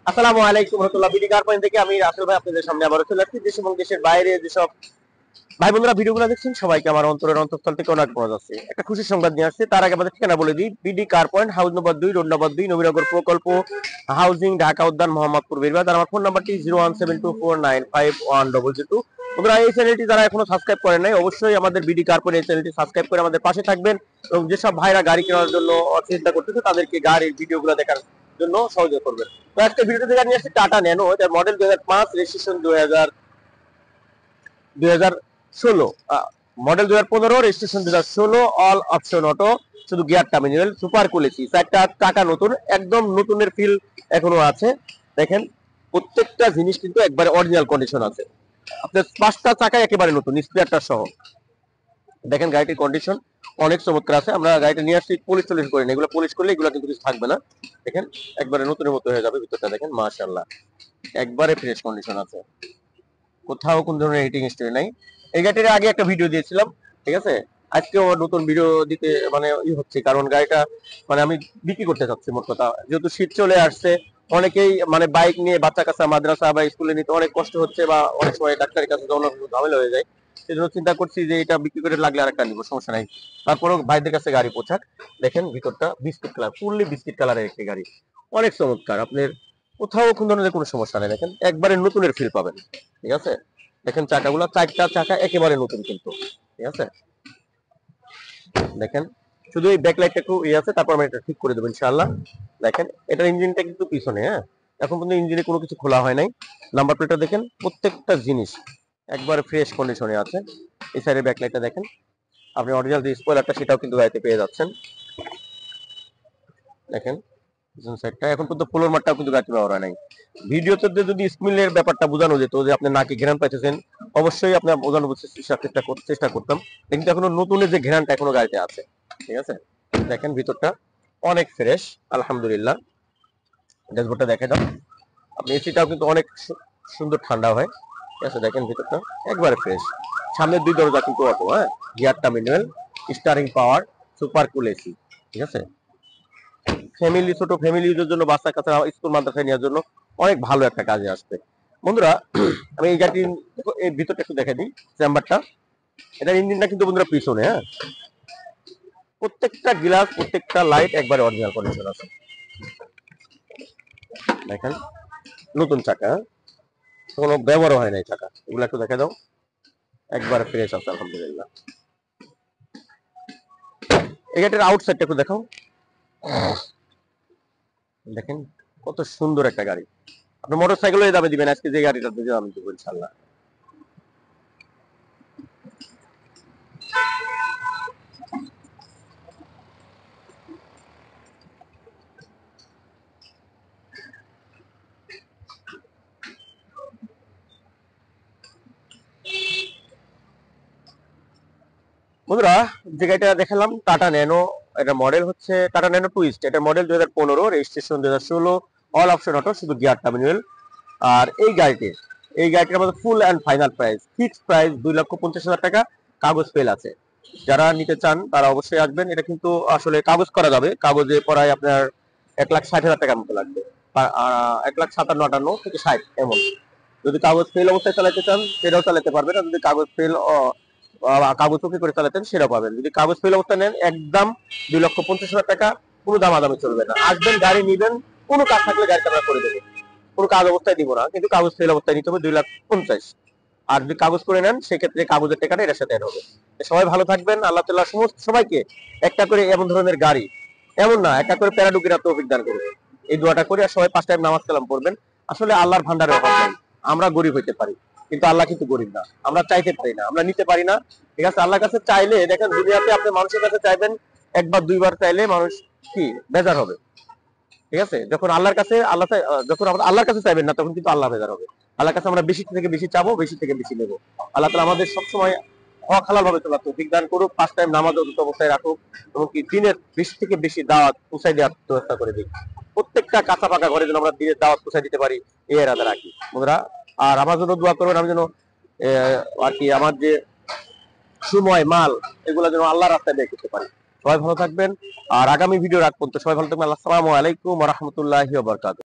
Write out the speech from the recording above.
আসসালামু আলাইকুম রহমতুল্লাহ। BD car point থেকে আমি রাসেল ভাই আপনাদের সামনে আবার চলে আসছি। দেশ এবং দেশের বাইরে যেসব ভাই বন্ধুরা ভিডিওগুলো দেখছেন সবাইকে আমার অন্তরের অন্তঃস্থল থেকে অনেক মজা আছে। একটা খুশির সংবাদ নিয়ে আসছে। তার আগে আমাদের ঠিকানা বলে দিই। BD car point, house number 2, road number 2, নবীনগর প্রকল্প হাউজিং, ঢাকা উদ্যান, মোহাম্মদপুর বীরবাদ। আর আমার ফোন নাম্বারটি 01724951002। বন্ধুরা, এই চ্যানেলটি যারা এখনো সাবস্ক্রাইব করেন নাই অবশ্যই আমাদের বিডি কার পয়েন্ট এই চ্যানেলটি সাবস্ক্রাইব করে আমাদের পাশে থাকবেন এবং যেসব ভাইরা গাড়ি কেনার জন্য চিন্তা করতেছে তাদেরকে গাড়ির ভিডিওগুলো দেখার জন্য সহযোগ করবেন। তো আজকে ভিডিওতে দেখা নিয়ে আসছি টাটা ন্যানো, এটার model 2005, registration 2016, model 2015, registration 2016, all option auto, শুধু গিয়ারটা ম্যানুয়াল, সুপার কুল এসি, চারটা চাকা নতুন, একদম নতুনের ফিল এখনো আছে। দেখেন প্রত্যেকটা জিনিস কিন্তু একবারে অরিজিনাল কন্ডিশন আছে। আপনার পাঁচটা চাকা একেবারে নতুন, স্পেয়ারটা সহ। দেখেন গাড়িটির কন্ডিশন অনেক চমৎকার আছে। আমরা গাড়িটা নিয়ে আসছি, পলিশ টলিশ করি না, এগুলো পলিশ করলে এগুলো কিন্তু কিছু থাকবে না। দেখেন একবারে নতুনের মতো হয়ে যাবে ভিতরটা। দেখেন মাশাআল্লাহ, একবারে ফ্রেশ কন্ডিশন আছে, কোথাও কোন ধরনের হিটিং হিস্ট্রি নাই। এই গাড়িটার আগে একটা ভিডিও দিয়েছিলাম, ঠিক আছে। আজকেও নতুন ভিডিও দিতে মানে হচ্ছে, কারণ গাড়িটা মানে আমি বিক্রি করতে চাচ্ছি। মোট কথা, যেহেতু শীত চলে আসছে, অনেকেই মানে বাইক নিয়ে বাচ্চা কাচ্চা মাদ্রাসা বা স্কুলে নিতে অনেক কষ্ট হচ্ছে, বা অনেক সময় ডাক্তারের কাছে যাওয়ার ঝামেলা হয়ে যায়। সেজন্য চিন্তা করছি যে এটা বিক্রি করে লাগলে আরেকটা নিবো, সমস্যা নাই। তারপরেও ভাইদের কাছে গাড়ি পোশাক। দেখেন ভিতরটা বিস্কিট কালার, ফুললি বিস্কিট কালারের একটি গাড়ি, অনেক চমৎকার। আপনার কোথাও কোন ধরনের কোনো সমস্যা নেই। দেখেন একবারে নতুনের ফিল পাবেন, ঠিক আছে। দেখেন চাকাগুলো, চারটা চাকা একেবারে নতুন কিন্তু, ঠিক আছে। দেখেন শুধু এই ব্যাকলাইটটা একটু আছে, তারপর আমি এটা ঠিক করে দেবো ইনশাআল্লাহ। দেখেন এটার ইঞ্জিনটা কিন্তু পিছনে, হ্যাঁ, এখন পর্যন্ত ইঞ্জিনে কোনো কিছু খোলা হয় নাই। নাম্বার প্লেটটা দেখেন, প্রত্যেকটা জিনিস একবারে ফ্রেশ কন্ডিশনে আছে। এই সাইডের ব্যাকলাইটটা দেখেন, আপনি অরিজিনাল যে স্পয়লারটা সেটাও কিন্তু গাড়িতে পেয়ে যাচ্ছেন। দেখেন পিছন সাইডটা এখন পর্যন্ত ফ্লোর মারটাও কিন্তু গাড়িতে ব্যবহার হয় নাই। ভিডিওতে যদি স্মেলের ব্যাপারটা বোঝানো যেত যে আপনি নাকি ঘেরান পাইতেছেন, অবশ্যই আপনার বোঝানোর চেষ্টা করতাম। কিন্তু এখনো নতুনের যে ঘেরানটা এখনো গাড়িতে আছে, ঠিক আছে। দেখেন ভিতরটা অনেক ফ্রেশ আলহামদুলিল্লাহ। ড্যাশবোর্ডটা দেখে দাও। আপনি এসিটাও কিন্তু অনেক সুন্দর ঠান্ডা হয়, ঠিক আছে। দেখেন ভিতরটা একবারে ফ্রেশ। সামনের দুই দরজা কিন্তু অটো, হ্যাঁ, গিয়ারটা manual, steering power, super cool AC, ঠিক আছে। ফ্যামিলি, ছোট ফ্যামিলি ইউজের জন্য, বাচ্চা কাচ্চা স্কুল মাদ্রাসায় নেওয়ার জন্য অনেক ভালো একটা কাজে আসবে। বন্ধুরা, আমি এই গাড়ির এই ভিতরটা একটু দেখে দিই, চেম্বারটা। এটা ইঞ্জিনটা কিন্তু বন্ধুরা পিছনে, হ্যাঁ, প্রত্যেকটা গ্লাস, প্রত্যেকটা লাইট একবারে অরিজিনাল কন্ডিশন আছে। দেখেন নতুন চাকা, কোনো ব্যবহার হয় নাই চাকা, এগুলো একটু দেখে দাও, একবারে ফ্রেশ আছে আলহামদুলিল্লাহ। এই গাড়ির আউটসাইডটা একটু দেখাও। দেখেন কত সুন্দর একটা গাড়ি। আপনি মোটর সাইকেলের দামে দিবেন, আজকে যে গাড়িটা দাম দিব ইনশাল্লাহ। বন্ধুরা, যে গাড়িটা দেখালাম টাটা ন্যানো, এটা মডেল হচ্ছে টাটা ন্যানো টুইস্ট। এটা model 2015, registration 2016, all option auto, শুধু গিয়ারটা ম্যানুয়াল। আর এই গাড়িটির আমাদের full and final price, fixed price 2,50,000 টাকা। কাগজ ফেল আছে, যারা নিতে চান তারা অবশ্যই আসবেন। এটা কিন্তু আসলে কাগজ করা যাবে, কাগজে পড়ায় আপনার 1,60,000 টাকার মতো লাগবে। 1,57,58 থেকে 60 এমন। যদি কাগজ ফেল অবস্থায় চালাতে চান সেটাও চালাতে পারবেন, আর যদি কাগজ ফেল কাগজ ওকে করে চালাতেন সেটাও পাবেন। যদি কাগজ ফেল অবস্থা নেন একদম 2,50,000 টাকা, কোনো দামাদামি চলবে না। আসবেন, গাড়ি নিবেন, কোনো কাজ থাকলে গাড়িটা আমরা করে দেবো, কোনো কাজ অবস্থায় দিব না, কিন্তু কাগজ ফেল অবস্থায় নিতে হবে 2,50,000। আর যদি কাগজ করে নেন সেক্ষেত্রে কাগজের টাকাটা এর সাথে অ্যাড হবে। সবাই ভালো থাকবেন, আল্লাহ তাআলা সমস্ত সবাইকে একটা করে এমন ধরনের গাড়ি, এমন না একটা করে প্যারাডুকিরা তৌফিক দান করুন, এই দোয়াটা করি। আর সবাই 5 টাইম নামাজ কালাম পড়বেন। আসলে আল্লাহর ভান্ডারের অভাব নাই। আমরা গরিব হইতে পারি, কিন্তু আল্লাহ কিন্তু গরিব না। আমরা চাইতে পারি না, আমরা নিতে পারি না, ঠিক আছে। আল্লাহর কাছে চাইলে দেখেন, দুনিয়াতে আপনি মানুষের কাছে চাইবেন একবার দুইবার চাইলে মানুষ কি বেজার হবে, ঠিক আছে। যখন আল্লাহর কাছে যখন আমরা আল্লাহর কাছে চাইবেন না, তখন কিন্তু আল্লাহ বেজার হবে। আল্লাহর কাছে আমরা বেশি থেকে বেশি চাবো, বেশি থেকে বেশি নেবো। আল্লাহ তাআলা আমাদের সবসময় হক হালাল ভাবে চলার তৌফিক দান করুক। 5 টাইম নামাজ অন্তত অবস্থায় রাখুক, এবং কি দিনের বেশি থেকে বেশি দাওয়াত পৌঁছায় দেওয়ার ব্যবস্থা করে দিক। প্রত্যেকটা কাঁচা পাকা ঘরে যেন আমরা দিনের দাওয়াত পৌঁছায় দিতে পারি, এই এরাদা রাখি বন্ধুরা। আর আমার জন্য দোয়া করবেন, আমি যেন আর কি আমার যে সময় মাল এগুলো যেন আল্লাহ রাস্তায় ব্যয় করতে পারি। সবাই ভালো থাকবেন, আর আগামী ভিডিও রাখ পর্যন্ত সবাই ভালো থাকবেন। আসসালামু আলাইকুম ওয়া রাহমাতুল্লাহি ওয়া বারাকাতুহু।